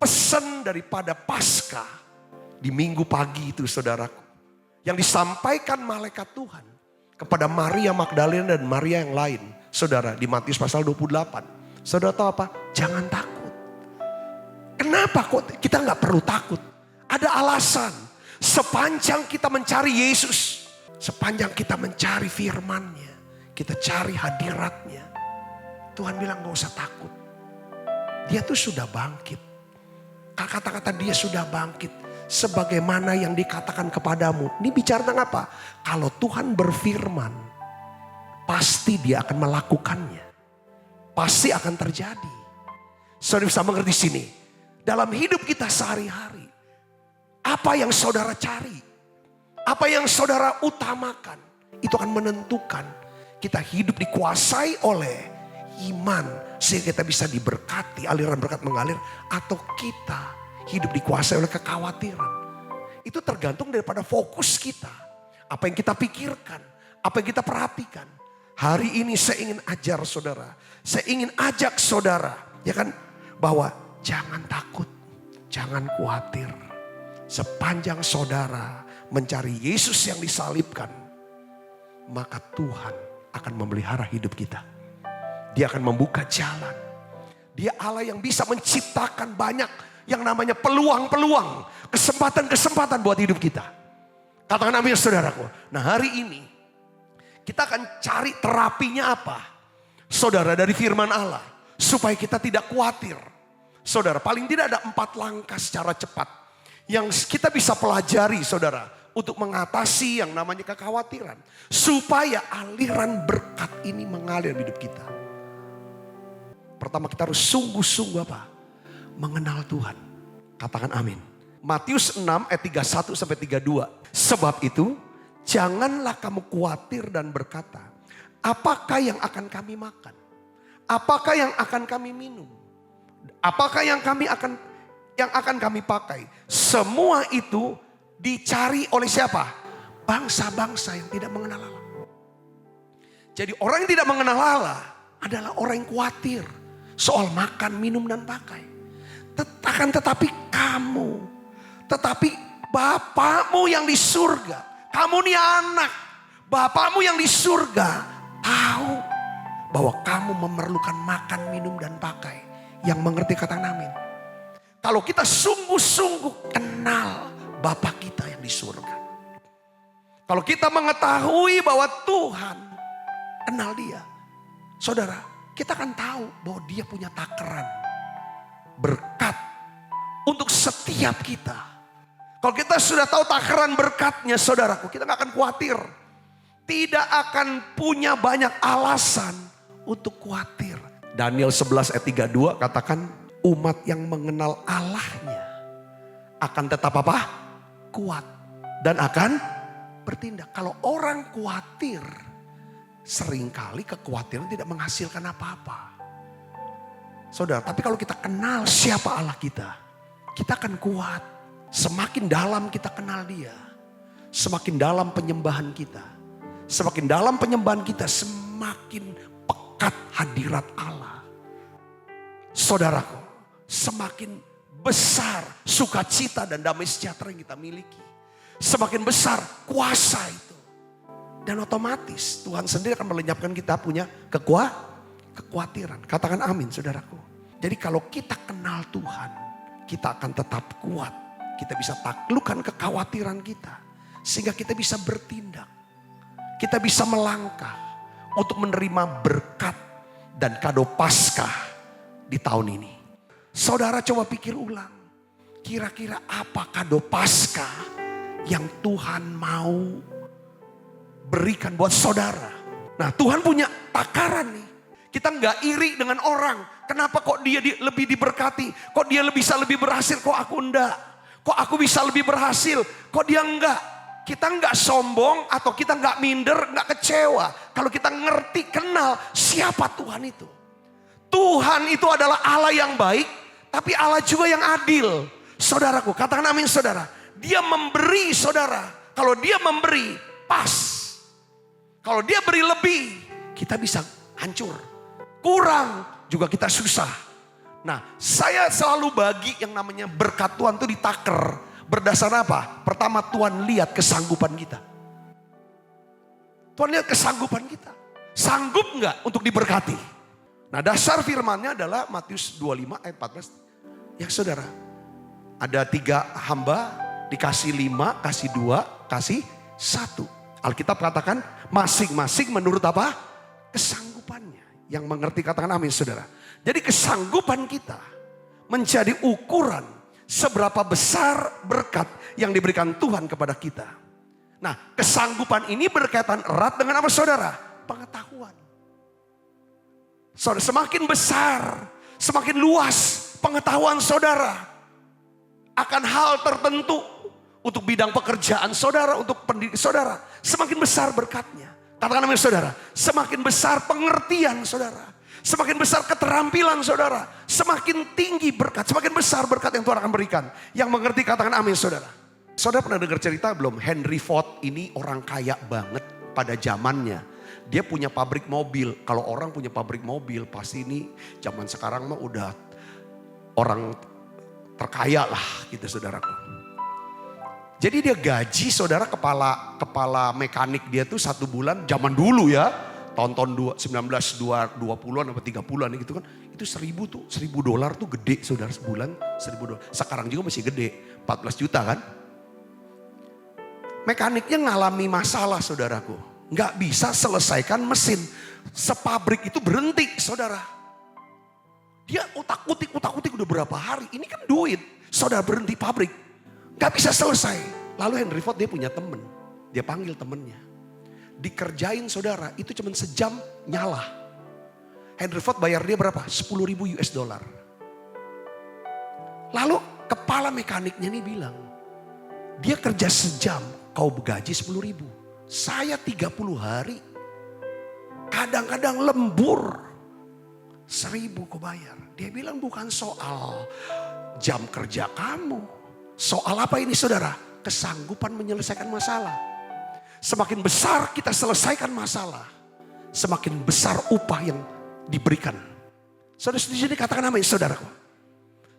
pesan daripada Paskah di minggu pagi itu saudaraku. Yang disampaikan malaikat Tuhan kepada Maria Magdalena dan Maria yang lain. Saudara, di Matius pasal 28. Saudara tahu apa? Jangan takut. Kenapa kok kita nggak perlu takut? Ada alasan. Sepanjang kita mencari Yesus. Sepanjang kita mencari firman-Nya. Kita cari hadirat-Nya. Tuhan bilang gak usah takut. Dia tuh sudah bangkit. Kata-kata dia sudah bangkit. Sebagaimana yang dikatakan kepadamu. Ini bicara tentang apa? Kalau Tuhan berfirman, pasti dia akan melakukannya. Pasti akan terjadi. Saudara bisa mengerti sini. Dalam hidup kita sehari-hari. Apa yang saudara cari. Apa yang saudara utamakan. Itu akan menentukan. Kita hidup dikuasai oleh iman. Sehingga kita bisa diberkati. Aliran berkat mengalir. Atau kita hidup dikuasai oleh kekhawatiran. Itu tergantung daripada fokus kita. Apa yang kita pikirkan. Apa yang kita perhatikan. Hari ini saya ingin ajar saudara. Saya ingin ajak saudara. Ya kan. Bahwa jangan takut. Jangan khawatir. Sepanjang saudara mencari Yesus yang disalibkan. Maka Tuhan akan memelihara hidup kita. Dia akan membuka jalan. Dia Allah yang bisa menciptakan banyak yang namanya peluang-peluang, kesempatan-kesempatan buat hidup kita. Katakan amin saudaraku. Nah hari ini kita akan cari terapinya apa? Saudara dari firman Allah. Supaya kita tidak khawatir. Saudara paling tidak ada 4 langkah secara cepat. Yang kita bisa pelajari saudara. Untuk mengatasi yang namanya kekhawatiran. Supaya aliran berkat ini mengalir di hidup kita. Pertama kita harus sungguh-sungguh apa? Mengenal Tuhan. Katakan amin. Matius 6 ayat 31 sampai 32. Sebab itu janganlah kamu khawatir dan berkata, apakah yang akan kami makan? Apakah yang akan kami minum? Apakah yang akan kami pakai? Semua itu dicari oleh siapa? Bangsa-bangsa yang tidak mengenal Allah. Jadi orang yang tidak mengenal Allah adalah orang yang khawatir soal makan, minum dan pakai. Akan tetapi kamu, tetapi Bapamu yang di surga, kamu nih anak, Bapamu yang di surga tahu bahwa kamu memerlukan makan, minum dan pakai. Yang mengerti katakan amin. Kalau kita sungguh-sungguh kenal Bapa kita yang di surga. Kalau kita mengetahui bahwa Tuhan kenal dia. Saudara, kita akan tahu bahwa dia punya takaran berkat untuk setiap kita. Kalau kita sudah tahu takaran berkatnya saudaraku, kita gak akan khawatir. Tidak akan punya banyak alasan untuk khawatir. Daniel 11 ayat 32 katakan umat yang mengenal Allahnya akan tetap apa? Kuat dan akan bertindak. Kalau orang khawatir, seringkali kekhawatiran tidak menghasilkan apa-apa. Saudara, tapi kalau kita kenal siapa Allah kita akan kuat. Semakin dalam kita kenal dia, semakin dalam penyembahan kita. Semakin dalam penyembahan kita, semakin pekat hadirat Allah. Saudaraku, semakin besar sukacita dan damai sejahtera yang kita miliki. Semakin besar kuasa itu. Dan otomatis Tuhan sendiri akan melenyapkan kita punya kekhawatiran. Katakan amin saudaraku. Jadi kalau kita kenal Tuhan, kita akan tetap kuat. Kita bisa taklukkan kekhawatiran kita. Sehingga kita bisa bertindak. Kita bisa melangkah untuk menerima berkat dan kado Paskah di tahun ini. Saudara coba pikir ulang. Kira-kira apa kado Paskah yang Tuhan mau berikan buat saudara? Nah Tuhan punya takaran nih. Kita nggak iri dengan orang. Kenapa kok dia lebih diberkati? Kok dia bisa lebih berhasil? Kok aku enggak? Kok aku bisa lebih berhasil? Kok dia enggak? Kita nggak sombong atau kita nggak minder, nggak kecewa. Kalau kita ngerti, kenal siapa Tuhan itu. Tuhan itu adalah Allah yang baik, tapi Allah juga yang adil. Saudaraku, katakan amin saudara. Dia memberi saudara. Kalau dia memberi, pas. Kalau dia beri lebih, kita bisa hancur. Kurang juga kita susah. Nah, saya selalu bagi yang namanya berkat Tuhan itu ditaker. Berdasar apa? Pertama, Tuhan lihat kesanggupan kita. Tuhan lihat kesanggupan kita. Sanggup nggak untuk diberkati? Nah, dasar firmannya adalah Matius 25 ayat 14. Ya saudara, ada 3 hamba, dikasih 5, kasih 2, kasih 1. Alkitab katakan masing-masing menurut apa? Kesanggupannya. Yang mengerti katakan amin saudara. Jadi kesanggupan kita menjadi ukuran seberapa besar berkat yang diberikan Tuhan kepada kita. Nah, kesanggupan ini berkaitan erat dengan apa saudara? Pengetahuan. Saudara, semakin besar, semakin luas pengetahuan saudara akan hal tertentu untuk bidang pekerjaan saudara, untuk pendidikan saudara, semakin besar berkatnya. Katakan amin saudara, semakin besar pengertian saudara. Semakin besar keterampilan saudara. Semakin tinggi berkat. Semakin besar berkat yang Tuhan akan berikan. Yang mengerti katakan amin saudara. Saudara pernah dengar cerita belum? Henry Ford ini orang kaya banget pada zamannya. Dia punya pabrik mobil. Kalau orang punya pabrik mobil pasti ini zaman sekarang mah udah orang terkaya lah gitu saudaraku. Jadi dia gaji saudara kepala mekanik dia tuh 1 bulan zaman dulu ya. Tahun-tahun 1920-an atau 30-an gitu kan. Itu $1.000 tuh gede saudara sebulan. $1.000. Sekarang juga masih gede. 14 juta kan. Mekaniknya ngalami masalah saudaraku. Nggak bisa selesaikan mesin. Sepabrik itu berhenti saudara. Dia utak-utik udah berapa hari. Ini kan duit. Saudara berhenti pabrik. Nggak bisa selesai. Lalu Henry Ford dia punya temen. Dia panggil temennya. Dikerjain saudara, itu cuma sejam nyala. Henry Ford bayar dia berapa? $10.000. Lalu kepala mekaniknya nih bilang, dia kerja sejam, kau gaji 10.000. Saya 30 hari, kadang-kadang lembur. 1.000 kau bayar. Dia bilang bukan soal jam kerja kamu. Soal apa ini saudara? Kesanggupan menyelesaikan masalah. Semakin besar kita selesaikan masalah, semakin besar upah yang diberikan. Saudara di sini katakan amin saudaraku.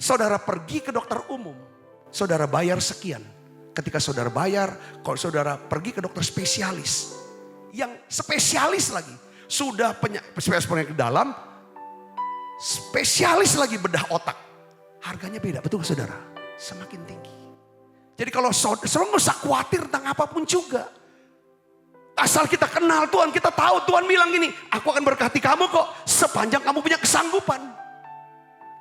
Saudara pergi ke dokter umum, saudara bayar sekian. Ketika saudara bayar, kalau saudara pergi ke dokter spesialis, yang spesialis lagi, sudah spesialis ke dalam, spesialis lagi bedah otak. Harganya beda, betul saudara? Semakin tinggi. Jadi kalau saudara nggak usah khawatir tentang apapun juga. Asal kita kenal Tuhan, kita tahu Tuhan bilang gini, aku akan berkati kamu kok sepanjang kamu punya kesanggupan.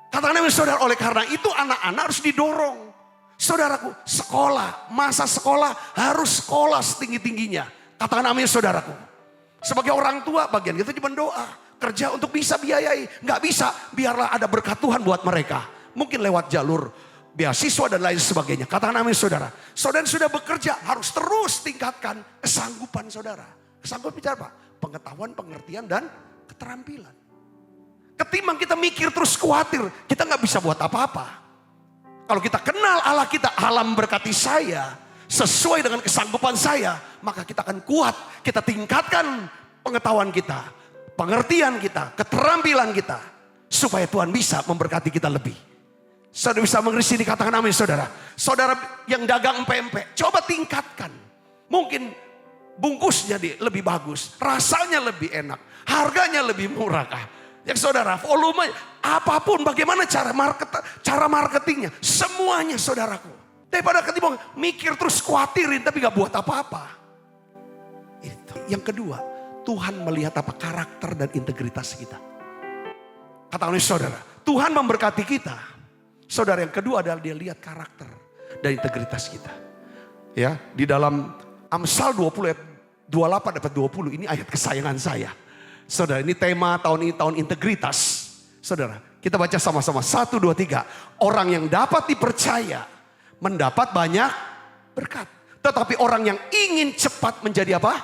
Katakan amin saudara, oleh karena itu anak-anak harus didorong. Saudaraku, sekolah, masa sekolah harus sekolah setinggi-tingginya. Katakan amin saudaraku. Sebagai orang tua bagian kita cuma doa, kerja untuk bisa biayai. Nggak bisa, biarlah ada berkat Tuhan buat mereka. Mungkin lewat jalur beasiswa dan lain sebagainya. Katakan amin saudara. Saudara sudah bekerja harus terus tingkatkan kesanggupan saudara. Kesanggupan bicara apa? Pengetahuan, pengertian dan keterampilan. Ketimbang kita mikir terus khawatir, kita nggak bisa buat apa-apa. Kalau kita kenal Allah kita, Allah memberkati saya sesuai dengan kesanggupan saya, maka kita akan kuat. Kita tingkatkan pengetahuan kita, pengertian kita, keterampilan kita, supaya Tuhan bisa memberkati kita lebih. Saudara bisa mengerti sini, katakan amin saudara. Saudara yang dagang empek-empek, coba tingkatkan. Mungkin bungkusnya lebih bagus, rasanya lebih enak, harganya lebih murah kah? Yang saudara, volume, apapun, bagaimana cara marketingnya, semuanya saudaraku. Daripada ketimbang mikir terus khawatirin tapi gak buat apa-apa. Itu. Yang kedua, Tuhan melihat apa? Karakter dan integritas kita. Katakan saudara, Tuhan memberkati kita. Saudara yang kedua adalah dia lihat karakter dan integritas kita. Ya, di dalam Amsal 20 ayat 28 dapat 20 ini ayat kesayangan saya. Saudara, ini tema tahun ini tahun integritas. Saudara, kita baca sama-sama 1 2 3. Orang yang dapat dipercaya mendapat banyak berkat. Tetapi orang yang ingin cepat menjadi apa?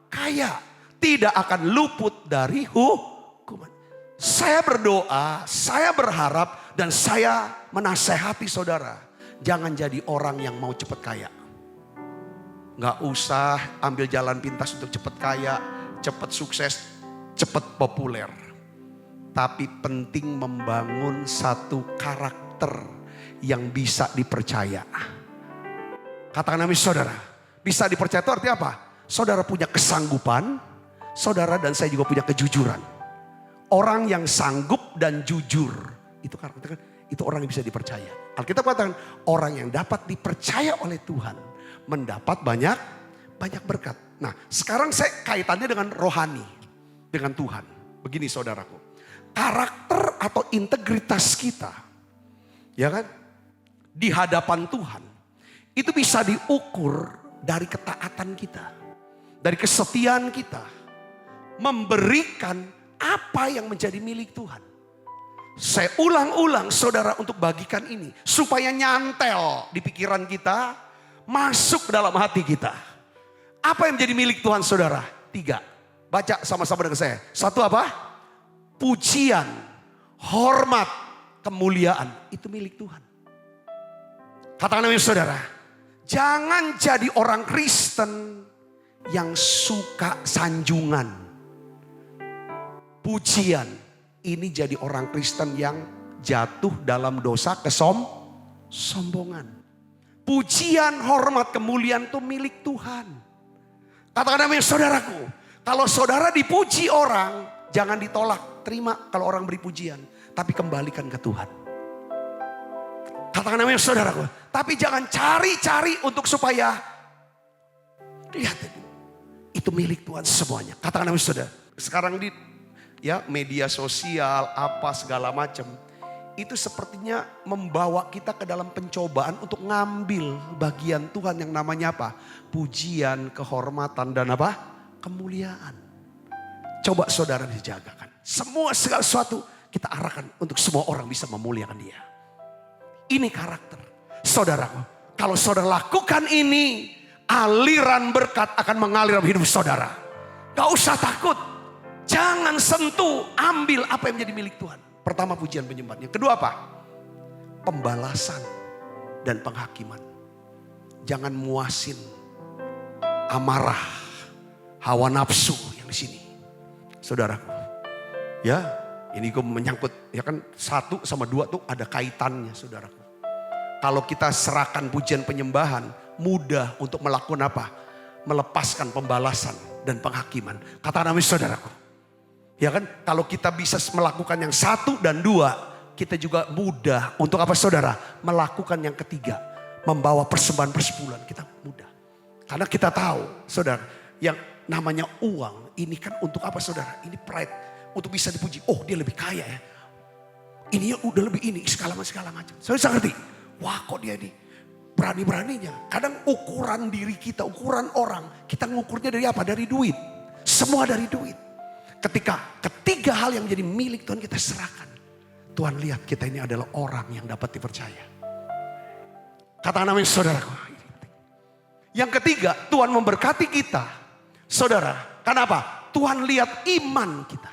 Kaya, tidak akan luput dari hukuman. Saya berdoa, saya berharap dan saya menasehati saudara, jangan jadi orang yang mau cepat kaya. Gak usah ambil jalan pintas untuk cepat kaya, cepat sukses, cepat populer. Tapi penting membangun satu karakter yang bisa dipercaya. Katakan amin saudara. Bisa dipercaya itu artinya apa? Saudara punya kesanggupan, saudara dan saya juga punya kejujuran. Orang yang sanggup dan jujur, itu karakter, itu orang yang bisa dipercaya. Alkitab katakan orang yang dapat dipercaya oleh Tuhan mendapat banyak berkat. Nah, sekarang saya kaitannya dengan rohani, dengan Tuhan. Begini saudaraku, karakter atau integritas kita, ya kan, di hadapan Tuhan itu bisa diukur dari ketaatan kita, dari kesetiaan kita, memberikan apa yang menjadi milik Tuhan. Saya ulang-ulang saudara untuk bagikan ini supaya nyantel di pikiran kita, masuk ke dalam hati kita. Apa yang menjadi milik Tuhan saudara? 3. Baca sama-sama dengan saya. 1 apa? Pujian, hormat, kemuliaan. Itu milik Tuhan. Katakan amin saudara. Jangan jadi orang Kristen yang suka sanjungan. Pujian. Ini jadi orang Kristen yang jatuh dalam dosa kesombongan. Pujian, hormat, kemuliaan itu milik Tuhan. Katakan amin saudaraku. Kalau saudara dipuji orang, jangan ditolak. Terima kalau orang beri pujian. Tapi kembalikan ke Tuhan. Katakan amin saudaraku. Tapi jangan cari-cari untuk supaya. Lihat itu milik Tuhan semuanya. Katakan amin saudara. Sekarang di media sosial apa segala macam. Itu sepertinya membawa kita ke dalam pencobaan untuk ngambil bagian Tuhan yang namanya apa? Pujian, kehormatan dan apa? Kemuliaan. Coba saudara dijagakan. Segala sesuatu kita arahkan untuk semua orang bisa memuliakan dia. Ini karakter. Saudaraku, kalau saudara lakukan ini, aliran berkat akan mengalir dalam hidup saudara. Gak usah takut. Jangan sentuh, ambil apa yang menjadi milik Tuhan. Pertama pujian penyembahan. Yang kedua apa? Pembalasan dan penghakiman. Jangan muasin amarah, hawa nafsu yang di sini. Saudaraku. Ya, ini gue menyangkut, ya kan 1 sama 2 tuh ada kaitannya saudaraku. Kalau kita serahkan pujian penyembahan, mudah untuk melakukan apa? Melepaskan pembalasan dan penghakiman. Kata amin saudaraku. Ya kan, kalau kita bisa melakukan yang 1 dan 2, kita juga mudah untuk apa saudara? Melakukan yang ketiga, membawa persembahan persepuluhan, kita mudah. Karena kita tahu saudara, yang namanya uang ini kan untuk apa saudara? Ini pride, untuk bisa dipuji. Oh dia lebih kaya ya, ini udah lebih ini, segala macam. Saya ngerti, wah kok dia ini berani-beraninya. Kadang ukuran diri kita, ukuran orang, kita ngukurnya dari apa? Dari duit, semua dari duit. Ketika ketiga hal yang menjadi milik Tuhan kita serahkan, Tuhan lihat kita ini adalah orang yang dapat dipercaya. Katakan amin saudaraku. Yang ketiga, Tuhan memberkati kita. Saudara, kenapa? Tuhan lihat iman kita.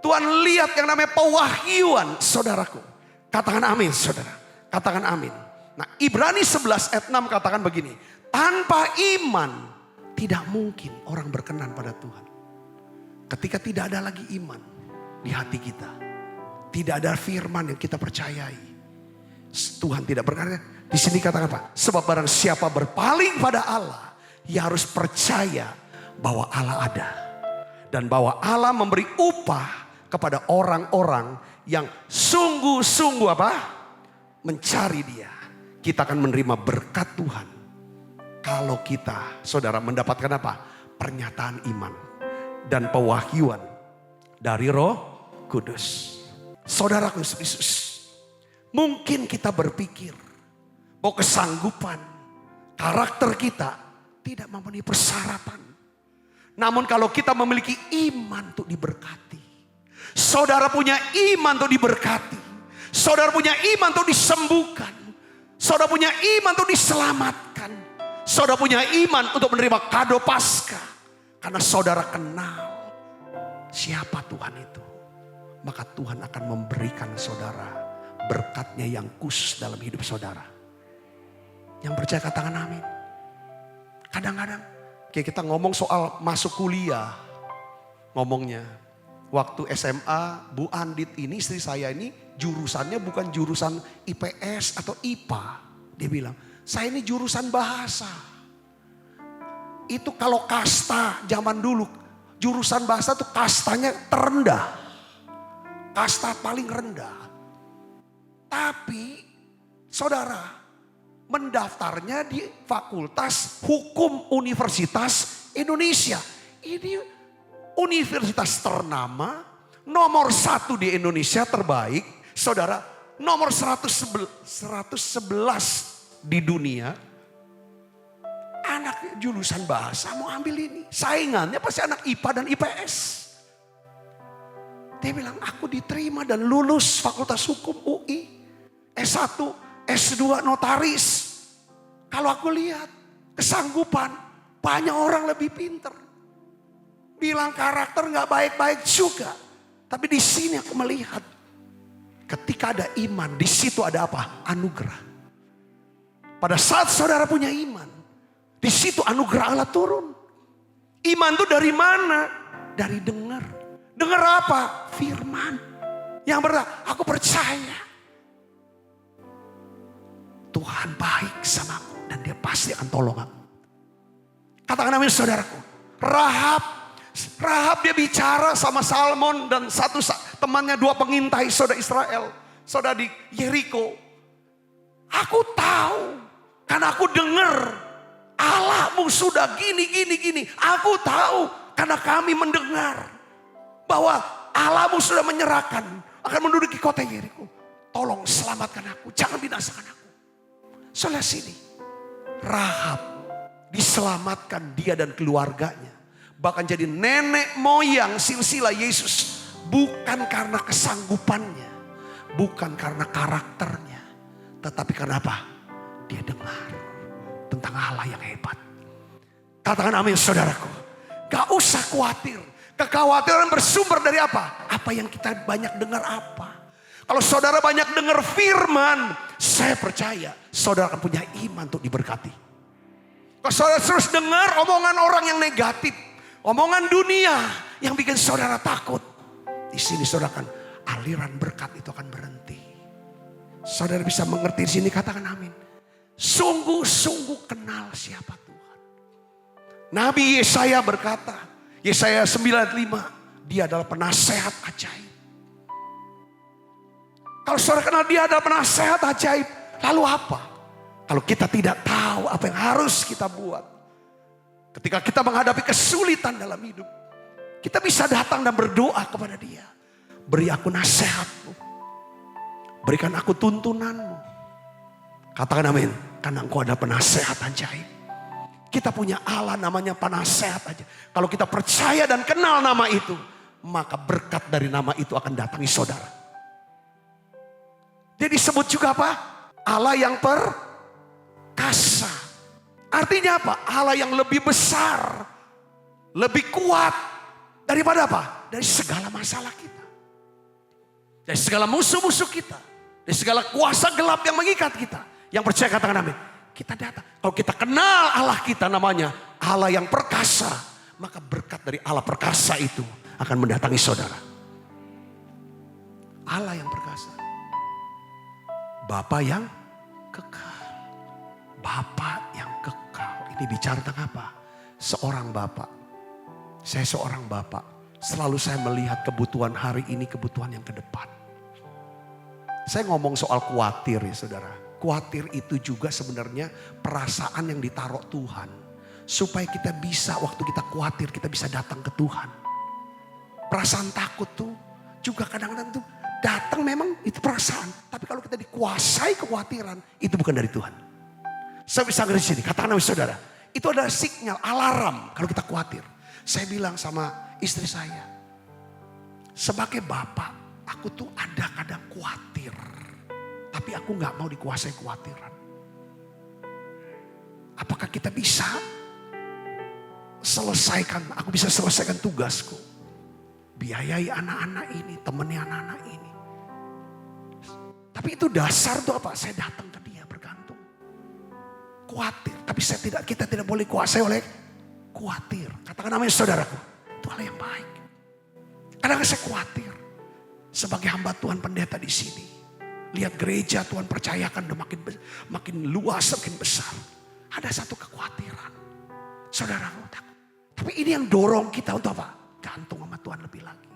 Tuhan lihat yang namanya pewahyuan saudaraku. Katakan amin saudara. Katakan amin. Nah Ibrani 11 ayat 6 katakan begini. Tanpa iman tidak mungkin orang berkenan pada Tuhan. Ketika tidak ada lagi iman di hati kita. Tidak ada firman yang kita percayai. Tuhan tidak berkata. Di sini katakan apa? Sebab barang siapa berpaling pada Allah. Ia harus percaya bahwa Allah ada. Dan bahwa Allah memberi upah kepada orang-orang yang sungguh-sungguh apa? Mencari dia. Kita akan menerima berkat Tuhan. Kalau kita saudara mendapatkan apa? Pernyataan iman. Dan pewahyuan dari Roh Kudus. Saudaraku Yesus, mungkin kita berpikir bahwa kesanggupan, karakter kita tidak memenuhi persyaratan. Namun kalau kita memiliki iman untuk diberkati. Saudara punya iman untuk diberkati. Saudara punya iman untuk disembuhkan. Saudara punya iman untuk diselamatkan. Saudara punya iman untuk menerima kado Paskah. Karena saudara kenal siapa Tuhan itu. Maka Tuhan akan memberikan saudara berkatnya yang khusus dalam hidup saudara. Yang percaya katakan amin. Kadang-kadang kayak kita ngomong soal masuk kuliah. Ngomongnya, waktu SMA, Bu Andit ini, istri saya ini jurusannya bukan jurusan IPS atau IPA. Dia bilang, saya ini jurusan bahasa. Itu kalau kasta zaman dulu, jurusan bahasa tuh kastanya terendah. Kasta paling rendah. Tapi saudara, mendaftarnya di Fakultas Hukum Universitas Indonesia. Ini universitas ternama, nomor 1 di Indonesia terbaik. Saudara, nomor 111 di dunia. Anak jurusan bahasa mau ambil ini. Saingannya pasti anak IPA dan IPS. Dia bilang, aku diterima dan lulus Fakultas Hukum UI. S1, S2 notaris. Kalau aku lihat kesanggupan, banyak orang lebih pinter. Bilang karakter gak baik-baik juga. Tapi di sini aku melihat, ketika ada iman, di situ ada apa? Anugerah. Pada saat saudara punya iman, di situ anugerah Allah turun. Iman itu dari mana? Dari dengar. Dengar apa? Firman. Yang berkata, aku percaya. Tuhan baik sama aku. Dan dia pasti akan tolong aku. Katakan amin saudaraku. Rahab dia bicara sama Salmon dan satu temannya, 2 pengintai saudara Israel. Saudara di Yeriko. Aku tahu. Karena aku dengar. Allahmu sudah gini. Aku tahu karena kami mendengar bahwa Allahmu sudah menyerahkan akan menduduki kota Yeriko. Tolong selamatkan aku, jangan binasakan aku. Soalnya sini, Rahab diselamatkan dia dan keluarganya. Bahkan jadi nenek moyang silsilah Yesus. Bukan karena kesanggupannya, bukan karena karakternya, tetapi karena apa? Dia dengar tentang Allah yang hebat. Katakan amin saudaraku. Gak usah khawatir. Kekhawatiran bersumber dari apa? Apa yang kita banyak dengar apa? Kalau saudara banyak dengar firman, saya percaya saudara akan punya iman untuk diberkati. Kalau saudara terus dengar omongan orang yang negatif, omongan dunia yang bikin saudara takut, di sini saudara akan aliran berkat itu akan berhenti. Saudara bisa mengerti di sini, katakan amin. Sungguh-sungguh kenal siapa Tuhan. Nabi Yesaya berkata, Yesaya 95, dia adalah penasehat ajaib. Kalau saudara kenal dia adalah penasehat ajaib, lalu apa? Kalau kita tidak tahu apa yang harus kita buat. Ketika kita menghadapi kesulitan dalam hidup, kita bisa datang dan berdoa kepada dia. Beri aku nasihatmu. Berikan aku tuntunanmu. Katakan amin. Karena engkau ada penasehat ajaib. Kita punya Allah namanya penasehat ajaib. Kalau kita percaya dan kenal nama itu, maka berkat dari nama itu akan datangi saudara. Dia disebut juga apa? Allah yang perkasa. Artinya apa? Allah yang lebih besar, lebih kuat daripada apa? Dari segala masalah kita. Dari segala musuh-musuh kita. Dari segala kuasa gelap yang mengikat kita. Yang percaya katakan amin. Kita datang. Kalau kita kenal Allah kita namanya Allah yang perkasa. Maka berkat dari Allah perkasa itu akan mendatangi saudara. Allah yang perkasa. Bapa yang kekal. Bapa yang kekal. Ini bicara tentang apa? Seorang bapak. Saya seorang bapak. Selalu saya melihat kebutuhan hari ini, kebutuhan yang ke depan. Saya ngomong soal khawatir ya saudara. Khawatir itu juga sebenarnya perasaan yang ditaruh Tuhan. Supaya kita bisa, waktu kita khawatir, kita bisa datang ke Tuhan. Perasaan takut tuh juga kadang-kadang tuh datang, memang itu perasaan. Tapi kalau kita dikuasai kekhawatiran, itu bukan dari Tuhan. Saya bisa ngerti sini, katakan sama saudara. Itu adalah sinyal, alarm kalau kita khawatir. Saya bilang sama istri saya, sebagai bapak, aku tuh ada kadang khawatir. Tapi aku gak mau dikuasai kekhawatiran. Apakah kita bisa selesaikan, aku bisa selesaikan tugasku. Biayai anak-anak ini, temani anak-anak ini. Tapi itu dasar tuh apa? Saya datang ke dia bergantung. Khawatir, tapi kita tidak boleh kuasai oleh khawatir. Katakan namanya saudaraku, itu hal yang baik. Kadang saya khawatir sebagai hamba Tuhan pendeta di sini. Lihat gereja Tuhan percayakan udah makin luas, makin besar. Ada satu kekhawatiran. Saudara takut. Tapi ini yang dorong kita untuk apa? Gantung sama Tuhan lebih lagi.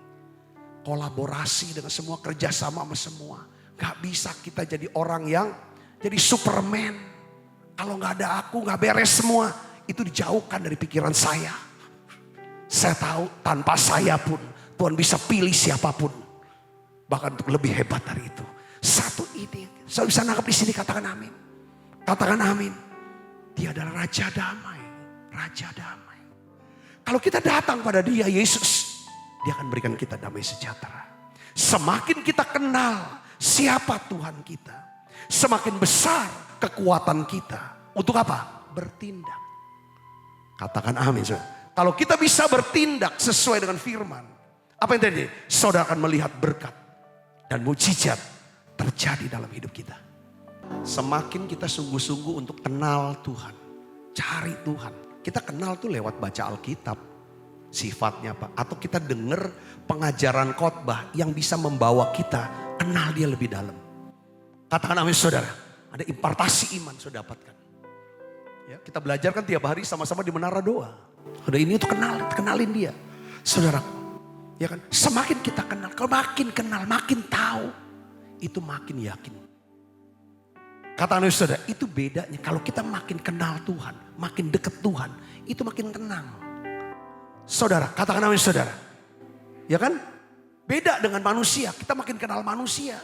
Kolaborasi dengan semua, kerjasama sama semua. Gak bisa kita jadi orang yang jadi Superman. Kalau gak ada aku, gak beres semua. Itu dijauhkan dari pikiran saya. Saya tahu tanpa saya pun Tuhan bisa pilih siapapun. Bahkan untuk lebih hebat dari itu. Satu ini. Saya bisa nangkep di sini, katakan amin. Katakan amin. Dia adalah Raja Damai. Raja Damai. Kalau kita datang pada Dia, Yesus, Dia akan berikan kita damai sejahtera. Semakin kita kenal siapa Tuhan kita, semakin besar kekuatan kita. Untuk apa? Bertindak. Katakan amin. Kalau kita bisa bertindak sesuai dengan firman, apa yang terjadi? Saudara akan melihat berkat dan mujizat terjadi dalam hidup kita. Semakin kita sungguh-sungguh untuk kenal Tuhan, cari Tuhan. Kita kenal tuh lewat baca Alkitab, sifatnya apa. Atau kita dengar pengajaran khotbah yang bisa membawa kita kenal Dia lebih dalam. Katakan amin saudara. Ada impartasi iman saudara dapatkan. Ya, kita belajar kan tiap hari sama-sama di menara doa. Ada ini untuk kenalin Dia. Saudara, ya kan? Semakin kita kenal, kalau makin kenal, makin tahu, itu makin yakin. Katakan amin saudara, itu bedanya. Kalau kita makin kenal Tuhan, makin dekat Tuhan, itu makin tenang. Saudara, katakan amin saudara. Ya kan? Beda dengan manusia. Kita makin kenal manusia.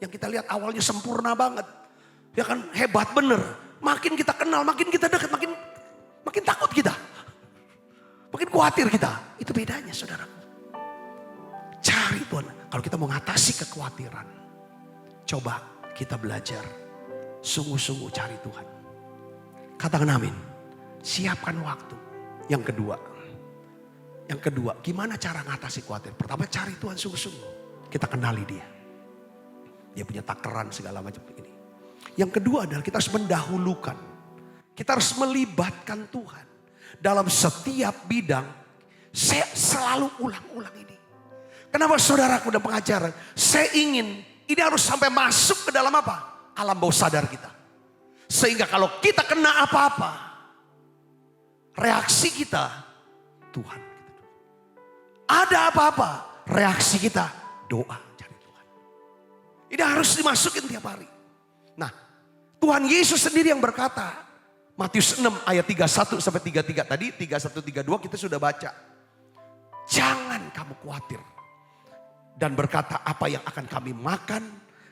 Yang kita lihat awalnya sempurna banget. Ya kan? Hebat bener. Makin kita kenal, makin kita dekat, makin takut kita. Makin khawatir kita. Itu bedanya saudara. Cari Tuhan. Kalau kita mau ngatasi kekhawatiran, coba kita belajar. Sungguh-sungguh cari Tuhan. Katakan amin. Siapkan waktu. Yang kedua, gimana cara ngatasi khawatir? Pertama, cari Tuhan sungguh-sungguh. Kita kenali Dia. Dia punya takaran segala macam ini. Yang kedua adalah kita harus mendahulukan. Kita harus melibatkan Tuhan. Dalam setiap bidang, saya selalu ulang-ulang ini. Kenapa saudaraku dan pengajaran? Saya ingin ini harus sampai masuk ke dalam apa? Alam bawah sadar kita. Sehingga kalau kita kena apa-apa, reaksi kita, Tuhan. Ada apa-apa, reaksi kita, doa cari Tuhan. Ini harus dimasukin tiap hari. Nah, Tuhan Yesus sendiri yang berkata, Matius 6 ayat 31 sampai 33 tadi, 31 32 kita sudah baca. Jangan kamu khawatir. Dan berkata apa yang akan kami makan,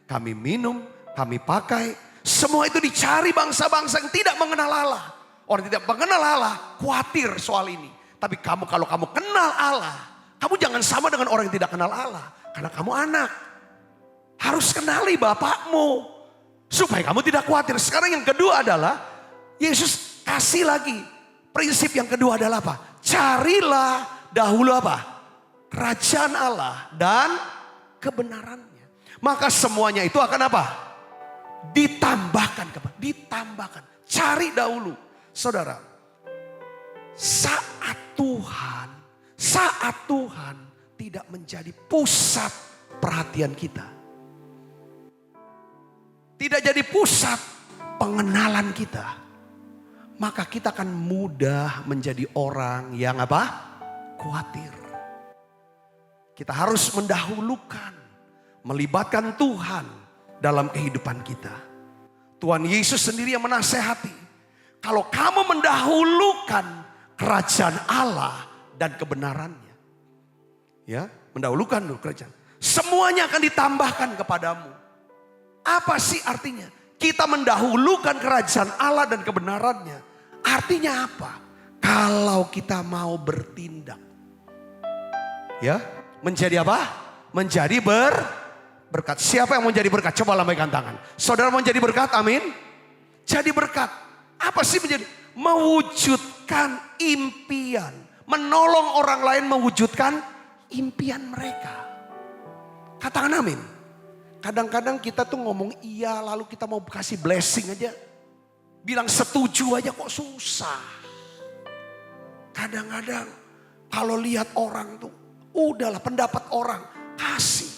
kami minum, kami pakai. Semua itu dicari bangsa-bangsa yang tidak mengenal Allah. Orang tidak mengenal Allah khawatir soal ini. Tapi kamu kalau kamu kenal Allah, kamu jangan sama dengan orang yang tidak kenal Allah. Karena kamu anak. Harus kenali bapakmu. Supaya kamu tidak khawatir. Sekarang yang kedua adalah, Yesus kasih lagi. Prinsip yang kedua adalah apa? Carilah dahulu apa? Kerajaan Allah dan kebenarannya. Maka semuanya itu akan apa? Ditambahkan. Ditambahkan. Cari dahulu. Saudara. Saat Tuhan tidak menjadi pusat perhatian kita. Tidak jadi pusat pengenalan kita. Maka kita akan mudah menjadi orang yang apa? Khawatir. Kita harus mendahulukan. Melibatkan Tuhan dalam kehidupan kita. Tuhan Yesus sendiri yang menasehati. Kalau kamu mendahulukan kerajaan Allah dan kebenarannya. Ya, mendahulukan dulu kerajaan. Semuanya akan ditambahkan kepadamu. Apa sih artinya? Kita mendahulukan kerajaan Allah dan kebenarannya. Artinya apa? Kalau kita mau bertindak. Ya, menjadi apa? Menjadi berkat. Siapa yang mau jadi berkat? Coba lambaikan tangan. Saudara mau jadi berkat? Amin. Jadi berkat. Apa sih menjadi? Mewujudkan impian. Menolong orang lain mewujudkan impian mereka. Katakan amin. Kadang-kadang kita tuh ngomong iya lalu kita mau kasih blessing aja. Bilang setuju aja kok susah. Kadang-kadang kalau lihat orang tuh Udahlah pendapat orang, kasih.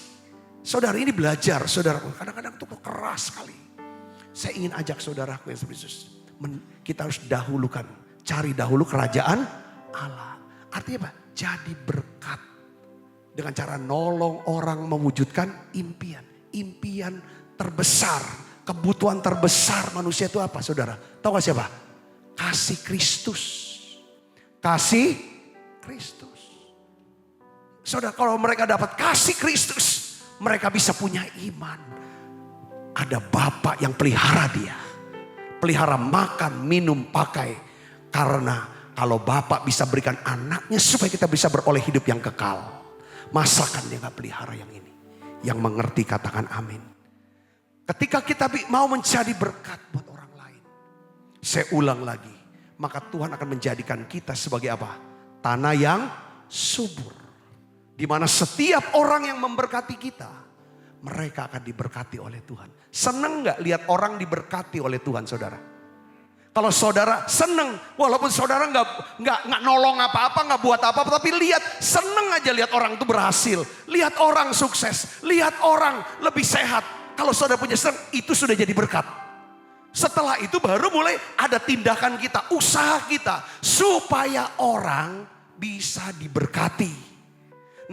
Saudara ini belajar, saudara. Kadang-kadang itu keras sekali. Saya ingin ajak saudaraku yang Yesus. Kita harus dahulukan, cari dahulu kerajaan Allah. Artinya apa? Jadi berkat. Dengan cara nolong orang mewujudkan impian. Impian terbesar, kebutuhan terbesar manusia itu apa saudara? Tahu gak siapa? Kasih Kristus. Kasih Kristus. Saudara, kalau mereka dapat kasih Kristus, mereka bisa punya iman. Ada Bapa yang pelihara dia. Pelihara makan, minum, pakai. Karena kalau Bapa bisa berikan anaknya supaya kita bisa beroleh hidup yang kekal. Masakan dia gak pelihara yang ini. Yang mengerti katakan amin. Ketika kita mau menjadi berkat buat orang lain. Saya ulang lagi. Maka Tuhan akan menjadikan kita sebagai apa? Tanah yang subur. Di mana setiap orang yang memberkati kita, mereka akan diberkati oleh Tuhan. Seneng gak lihat orang diberkati oleh Tuhan saudara? Kalau saudara seneng, walaupun saudara nggak nolong apa-apa, nggak buat apa-apa, tapi seneng aja lihat orang itu berhasil, lihat orang sukses, lihat orang lebih sehat. Kalau saudara punya seneng, itu sudah jadi berkat. Setelah itu baru mulai ada tindakan kita, usaha kita, supaya orang bisa diberkati.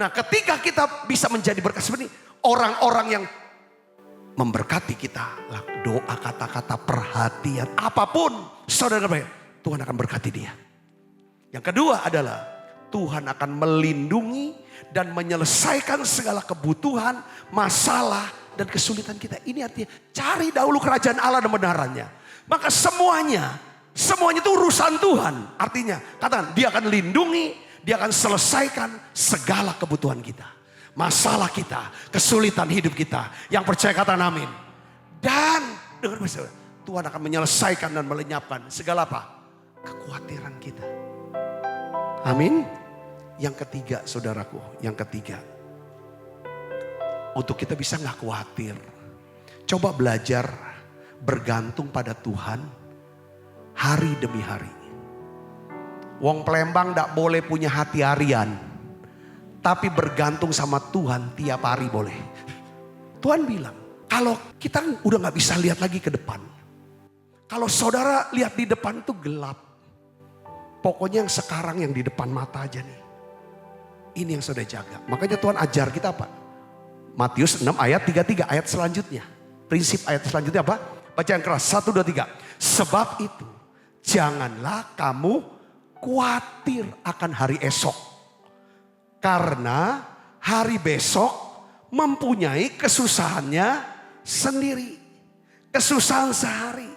Nah ketika kita bisa menjadi berkat seperti ini, orang-orang yang memberkati kita, doa, kata-kata, perhatian, apapun, saudara, Tuhan akan berkati dia. Yang kedua adalah Tuhan akan melindungi dan menyelesaikan segala kebutuhan, masalah, dan kesulitan kita. Ini artinya cari dahulu kerajaan Allah dan kebenarannya. Maka semuanya itu urusan Tuhan. Artinya katakan dia akan lindungi, dia akan selesaikan segala kebutuhan kita. Masalah kita, kesulitan hidup kita. Yang percaya katakan amin. Dan dengar masalah, Tuhan akan menyelesaikan dan melenyapkan segala apa? Kekhawatiran kita. Amin. Yang ketiga saudaraku, yang ketiga. Untuk kita bisa gak khawatir. Coba belajar bergantung pada Tuhan hari demi hari. Wong Palembang gak boleh punya hati harian. Tapi bergantung sama Tuhan tiap hari boleh. Tuhan bilang, kalau kita udah gak bisa lihat lagi ke depan. Kalau saudara lihat di depan itu gelap. Pokoknya yang sekarang yang di depan mata aja nih. Ini yang saudara jaga. Makanya Tuhan ajar kita apa? Matius 6 ayat 33 ayat selanjutnya. Prinsip ayat selanjutnya apa? Baca yang keras 1, 2, 3. Sebab itu janganlah kamu khawatir akan hari esok. Karena hari besok mempunyai kesusahannya sendiri. Kesusahan sehari.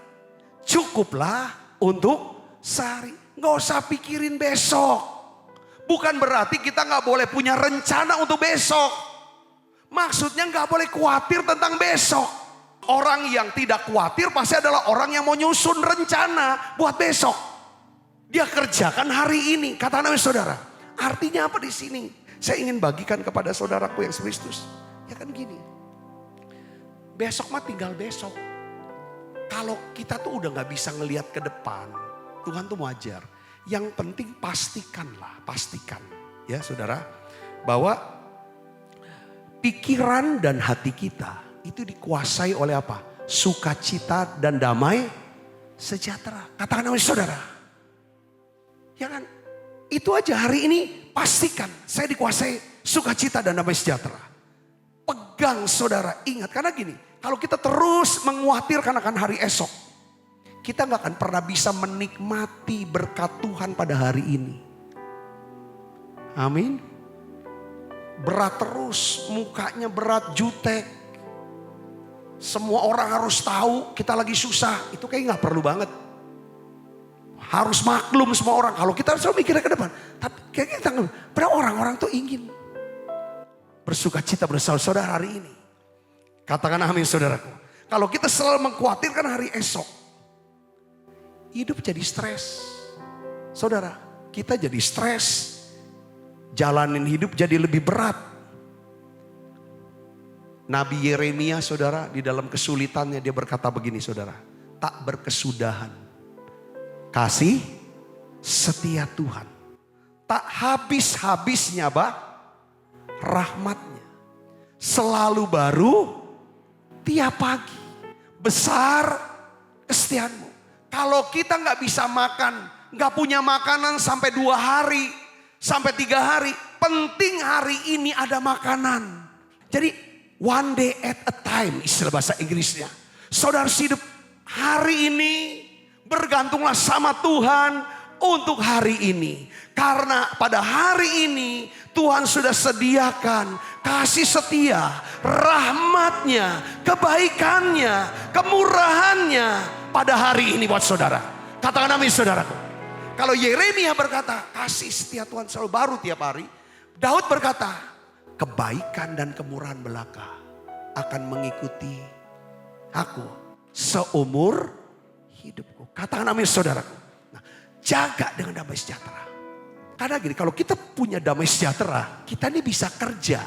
Cukuplah untuk sehari. Gak usah pikirin besok. Bukan berarti kita gak boleh punya rencana untuk besok. Maksudnya gak boleh khawatir tentang besok. Orang yang tidak khawatir pasti adalah orang yang mau nyusun rencana buat besok. Dia kerjakan hari ini. Kata namanya saudara. Artinya apa di sini? Saya ingin bagikan kepada saudaraku yang Kristus. Ya kan gini. Besok mah tinggal besok. Kalau kita tuh udah gak bisa ngelihat ke depan. Tuhan tuh mau ajar. Yang penting pastikanlah. Pastikan. Ya saudara. Bahwa pikiran dan hati kita itu dikuasai oleh apa? Sukacita dan damai sejahtera. Katakan namanya saudara. Ya kan? Itu aja hari ini pastikan saya dikuasai sukacita dan damai sejahtera. Pegang saudara, ingat karena gini. Kalau kita terus mengkhawatirkan akan hari esok. Kita gak akan pernah bisa menikmati berkat Tuhan pada hari ini. Amin. Berat terus, mukanya berat, jutek. Semua orang harus tahu kita lagi susah. Itu kayak gak perlu banget. Harus maklum semua orang. Kalau kita selalu mikirnya ke depan. Tapi kayak kita padahal orang-orang tuh ingin bersuka cita bersama saudara hari ini. Katakan amin saudaraku. Kalau kita selalu mengkhawatirkan hari esok. Hidup jadi stres. Saudara, kita jadi stres. Jalanin hidup jadi lebih berat. Nabi Yeremia saudara di dalam kesulitannya dia berkata begini saudara. Tak berkesudahan. Kasih setia Tuhan. Tak habis-habisnya rahmatnya selalu baru tiap pagi. Besar kesetiaanmu. Kalau kita nggak bisa makan, nggak punya makanan sampai 2 hari, sampai 3 hari, penting hari ini ada makanan. Jadi one day at a time istilah bahasa Inggrisnya. Saudara hidup hari ini, bergantunglah sama Tuhan untuk hari ini. Karena pada hari ini Tuhan sudah sediakan kasih setia, rahmatnya, kebaikannya, kemurahannya pada hari ini buat saudara. Katakan amin saudaraku. Kalau Yeremia berkata kasih setia Tuhan selalu baru tiap hari. Daud berkata kebaikan dan kemurahan belaka akan mengikuti aku seumur hidupku. Katakan amin saudaraku. Nah, jaga dengan damai sejahtera. Karena gini, kalau kita punya damai sejahtera, kita ini bisa kerja.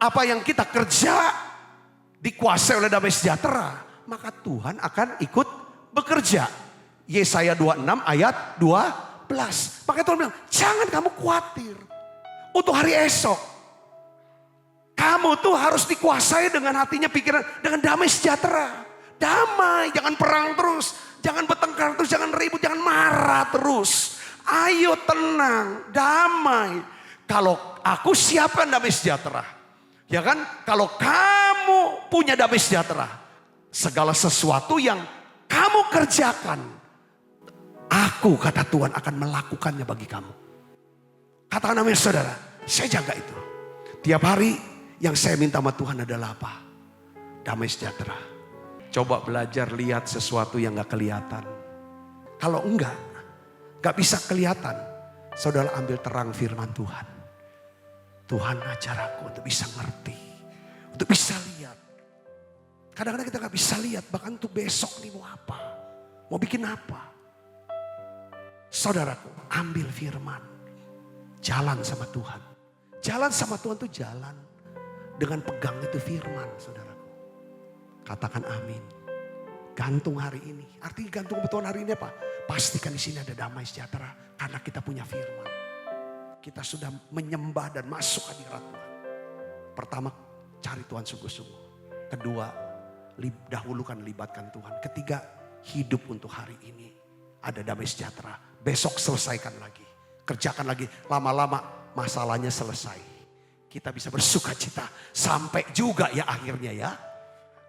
Apa yang kita kerja dikuasai oleh damai sejahtera, maka Tuhan akan ikut bekerja. Yesaya 26 ayat 12. Maka Tuhan bilang, jangan kamu khawatir untuk hari esok. Kamu tuh harus dikuasai dengan hatinya, pikiran, dengan damai sejahtera. Damai, jangan perang terus, jangan bertengkar terus, jangan ribut, jangan marah terus. Ayo tenang, damai. Kalau aku siapkan damai sejahtera. Ya kan? Kalau kamu punya damai sejahtera. Segala sesuatu yang kamu kerjakan. Aku kata Tuhan akan melakukannya bagi kamu. Katakan amin saudara. Saya jaga itu. Tiap hari yang saya minta sama Tuhan adalah apa? Damai sejahtera. Coba belajar lihat sesuatu yang gak kelihatan. Kalau enggak. Gak bisa kelihatan. Saudara ambil terang firman Tuhan. Tuhan ajar aku untuk bisa ngerti. Untuk bisa lihat. Kadang-kadang kita gak bisa lihat. Bahkan untuk besok nih mau apa. Mau bikin apa. Saudaraku ambil firman. Jalan sama Tuhan. Jalan sama Tuhan tuh jalan. Dengan pegang itu firman saudaraku. Katakan amin. Gantung hari ini. Artinya gantung Tuhan hari ini apa? Pastikan di sini ada damai sejahtera karena kita punya firman. Kita sudah menyembah dan masuk hadirat Tuhan. Pertama, cari Tuhan sungguh-sungguh. Kedua, dahulukan libatkan Tuhan. Ketiga, hidup untuk hari ini. Ada damai sejahtera. Besok selesaikan lagi. Kerjakan lagi. Lama-lama masalahnya selesai. Kita bisa bersuka cita. Sampai juga ya akhirnya ya.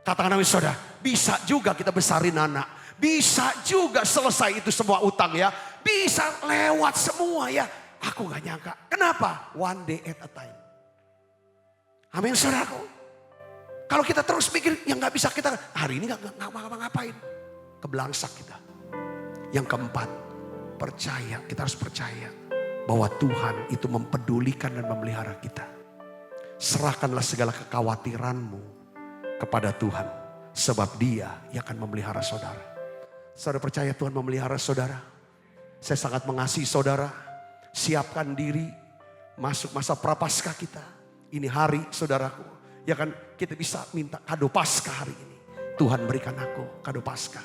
Katakan amin saudara. Bisa juga kita besarin anak. Bisa juga selesai itu semua utang ya. Bisa lewat semua ya. Aku gak nyangka. Kenapa? One day at a time. Amin saudaraku. Kalau kita terus pikir yang gak bisa kita. Hari ini gak ngapa-ngapain. Kebelangsak kita. Yang keempat. Percaya. Kita harus percaya. Bahwa Tuhan itu mempedulikan dan memelihara kita. Serahkanlah segala kekhawatiranmu kepada Tuhan. Sebab Dia yang akan memelihara saudara. Saudara percaya Tuhan memelihara saudara. Saya sangat mengasihi saudara. Siapkan diri. Masuk masa prapaskah kita. Ini hari saudaraku. Ya kan kita bisa minta kado Paskah hari ini. Tuhan berikan aku kado Paskah.